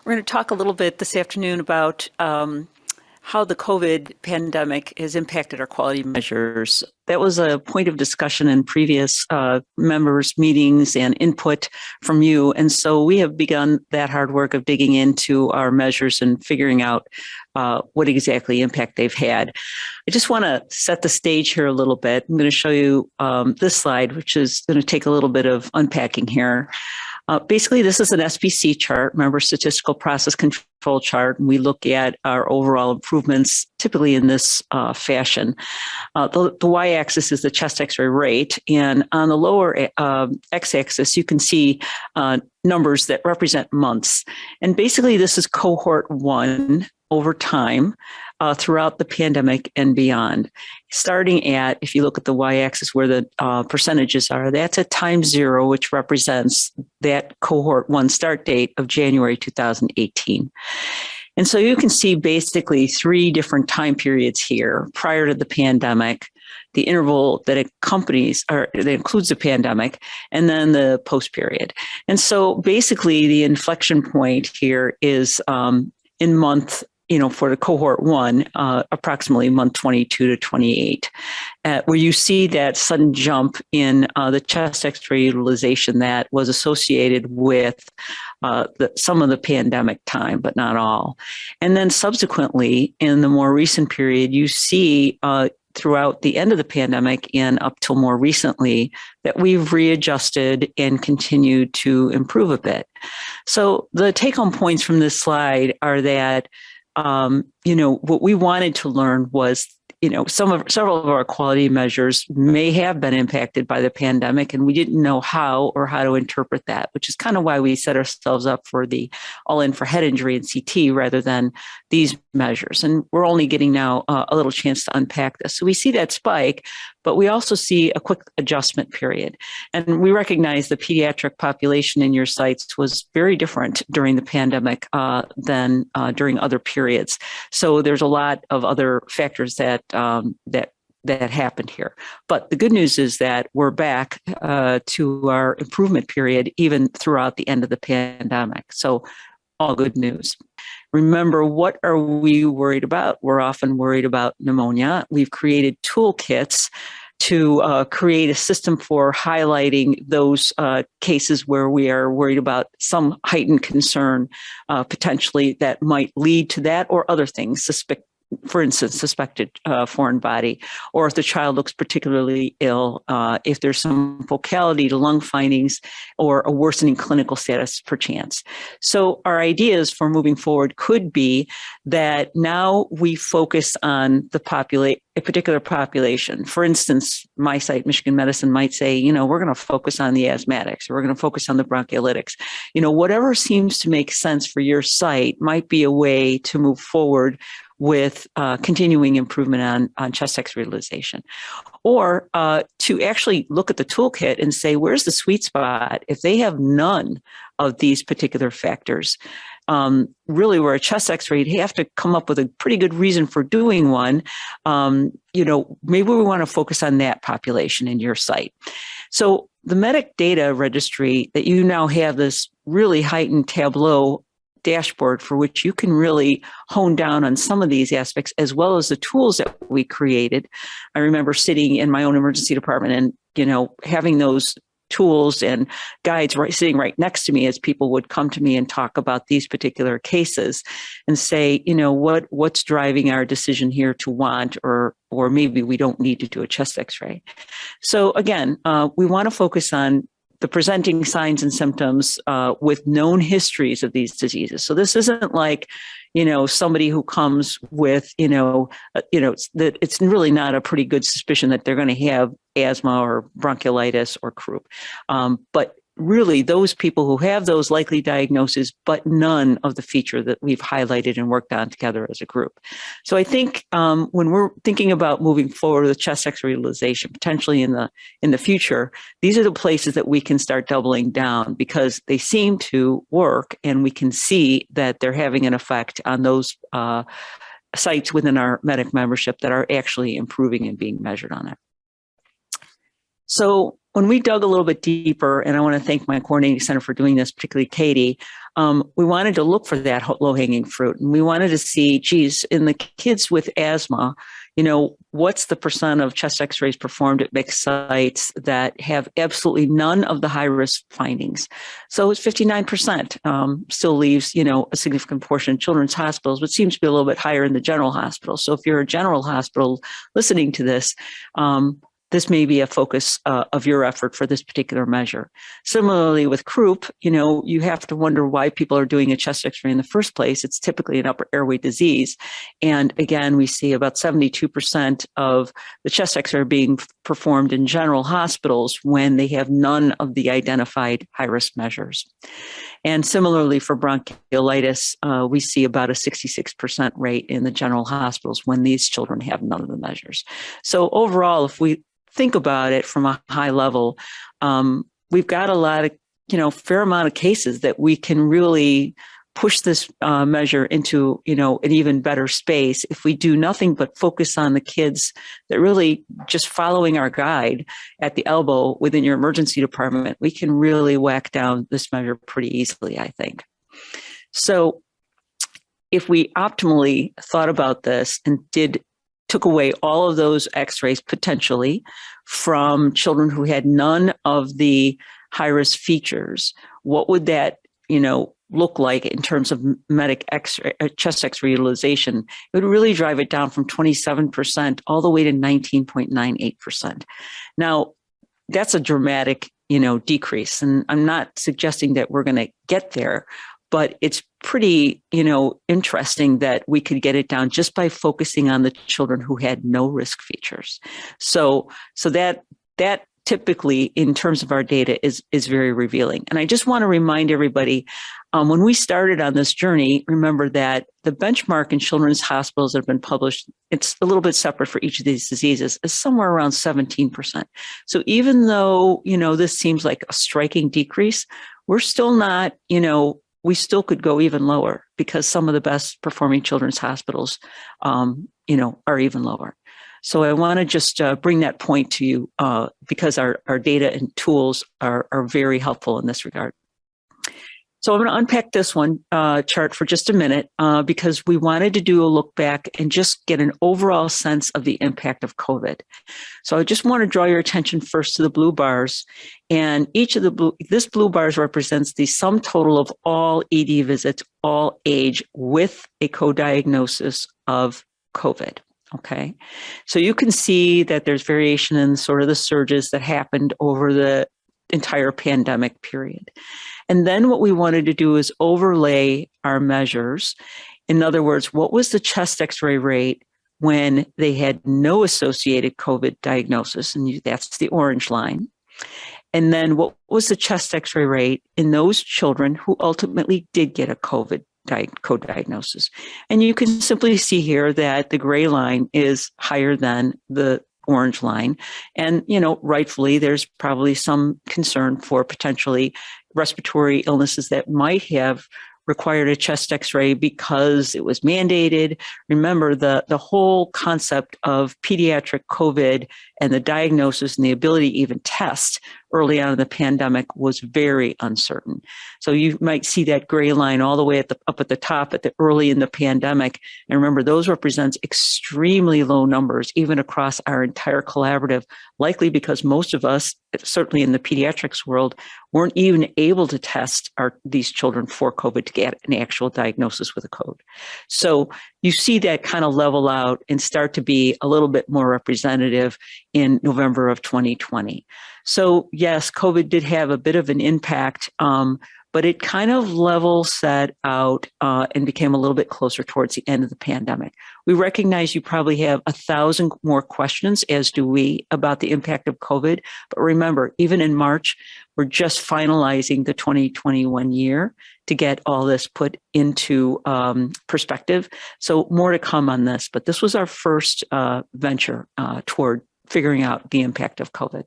We're going to talk a little bit this afternoon about how the COVID pandemic has impacted our quality measures. That was a point of discussion in previous members' meetings and input from you. And so we have begun that hard work of digging into our measures and figuring out what exactly impact they've had. I just want to set the stage here a little bit. I'm going to show you this slide, which is going to take a little bit of unpacking here. Basically, this is an SPC chart, remember, statistical process control chart, and we look at our overall improvements typically in this fashion. The y-axis is the chest x-ray rate, and on the lower x-axis, you can see numbers that represent months. And basically, this is cohort 1 over time throughout the pandemic and beyond. Starting at, if you look at the y-axis where the percentages are, that's at time 0, which represents that cohort 1 start date of January 2018. And so you can see basically 3 different time periods here prior to the pandemic, the interval that accompanies or that includes the pandemic, and then the post period. And so basically the inflection point here is in month, for the cohort 1, approximately month 22 to 28, where you see that sudden jump in the chest x-ray utilization that was associated with some of the pandemic time, but not all. And then subsequently, in the more recent period, you see throughout the end of the pandemic and up till more recently that we've readjusted and continued to improve a bit. So the take-home points from this slide are that what we wanted to learn was, several of our quality measures may have been impacted by the pandemic, and we didn't know how to interpret that, which is kind of why we set ourselves up for the all-in for head injury and CT rather than these measures. And we're only getting now a little chance to unpack this. So we see that spike, but we also see a quick adjustment period. And we recognize the pediatric population in your sites was very different during the pandemic than during other periods. So there's a lot of other factors that happened here. But the good news is that we're back to our improvement period even throughout the end of the pandemic. So all good news. Remember, what are we worried about? We're often worried about pneumonia. We've created toolkits to create a system for highlighting those cases where we are worried about some heightened concern potentially that might lead to that or other things, for instance, suspected foreign body, or if the child looks particularly ill, if there's some focality to lung findings or a worsening clinical status perchance. So our ideas for moving forward could be that now we focus on a particular population. For instance, my site, Michigan Medicine, might say, we're going to focus on the asthmatics, or we're going to focus on the broncholytics. Whatever seems to make sense for your site might be a way to move forward with continuing improvement on chest x-ray utilization, or to actually look at the toolkit and say, where's the sweet spot? If they have none of these particular factors, really where a chest x-ray, you'd have to come up with a pretty good reason for doing one. Maybe we want to focus on that population in your site. So the Medic Data Registry that you now have this really heightened Tableau dashboard for which you can really hone down on some of these aspects, as well as the tools that we created. I remember sitting in my own emergency department and, having those tools and guides sitting right next to me as people would come to me and talk about these particular cases and say, what's driving our decision here to want, or maybe we don't need to do a chest x-ray. So again, we want to focus on the presenting signs and symptoms with known histories of these diseases. So this isn't like, somebody who comes with, that it's really not a pretty good suspicion that they're going to have asthma or bronchiolitis or croup. But really those people who have those likely diagnoses, but none of the feature that we've highlighted and worked on together as a group. So I think when we're thinking about moving forward with chest x-ray utilization, potentially in the future, these are the places that we can start doubling down because they seem to work and we can see that they're having an effect on those sites within our Medic membership that are actually improving and being measured on it. So when we dug a little bit deeper, and I want to thank my coordinating center for doing this, particularly Katie, we wanted to look for that low-hanging fruit. And we wanted to see, geez, in the kids with asthma, what's the percent of chest x-rays performed at mixed sites that have absolutely none of the high-risk findings? So it's 59%, still leaves, a significant portion of children's hospitals, but seems to be a little bit higher in the general hospital. So if you're a general hospital listening to this, this may be a focus of your effort for this particular measure. Similarly with croup, you have to wonder why people are doing a chest x-ray in the first place. It's typically an upper airway disease. And again, we see about 72% of the chest x-ray being performed in general hospitals when they have none of the identified high-risk measures. And similarly for bronchiolitis, we see about a 66% rate in the general hospitals when these children have none of the measures. So overall, if we think about it from a high level, we've got a lot of, fair amount of cases that we can really push this measure into, an even better space if we do nothing but focus on the kids that really just following our guide at the elbow within your emergency department. We can really whack down this measure pretty easily, I think. So if we optimally thought about this and took away all of those x-rays potentially from children who had none of the high-risk features, what would that, look like in terms of chest x-ray utilization? It would really drive it down from 27% all the way to 19.98%. Now, that's a dramatic, decrease. And I'm not suggesting that we're going to get there, but it's pretty, interesting that we could get it down just by focusing on the children who had no risk features. So that typically, in terms of our data, is very revealing. And I just want to remind everybody, when we started on this journey, remember that the benchmark in children's hospitals that have been published, it's a little bit separate for each of these diseases, is somewhere around 17%. So even though, this seems like a striking decrease, we're still not, we still could go even lower because some of the best performing children's hospitals, are even lower. So I want to just bring that point to you because our data and tools are very helpful in this regard. So I'm going to unpack this one chart for just a minute because we wanted to do a look back and just get an overall sense of the impact of COVID. So I just want to draw your attention first to the blue bars, and each of this blue bars represents the sum total of all ED visits, all age, with a co-diagnosis of COVID. Okay, so you can see that there's variation in sort of the surges that happened over the entire pandemic period. And then what we wanted to do is overlay our measures. In other words, what was the chest x-ray rate when they had no associated COVID diagnosis? And that's the orange line. And then what was the chest x-ray rate in those children who ultimately did get a COVID co-diagnosis? And you can simply see here that the gray line is higher than the orange line. And, rightfully, there's probably some concern for potentially respiratory illnesses that might have required a chest x-ray because it was mandated. Remember, the whole concept of pediatric COVID and the diagnosis and the ability to even test early on in the pandemic was very uncertain. So you might see that gray line all the way up at the top early in the pandemic. And remember, those represent extremely low numbers, even across our entire collaborative, likely because most of us, certainly in the pediatrics world, weren't even able to test these children for COVID to get an actual diagnosis with a code. So you see that kind of level out and start to be a little bit more representative in November of 2020. So yes, COVID did have a bit of an impact, but it kind of level set out and became a little bit closer towards the end of the pandemic. We recognize you probably have 1,000 more questions, as do we, about the impact of COVID. But remember, even in March, we're just finalizing the 2021 year to get all this put into perspective. So more to come on this, but this was our first venture toward figuring out the impact of COVID.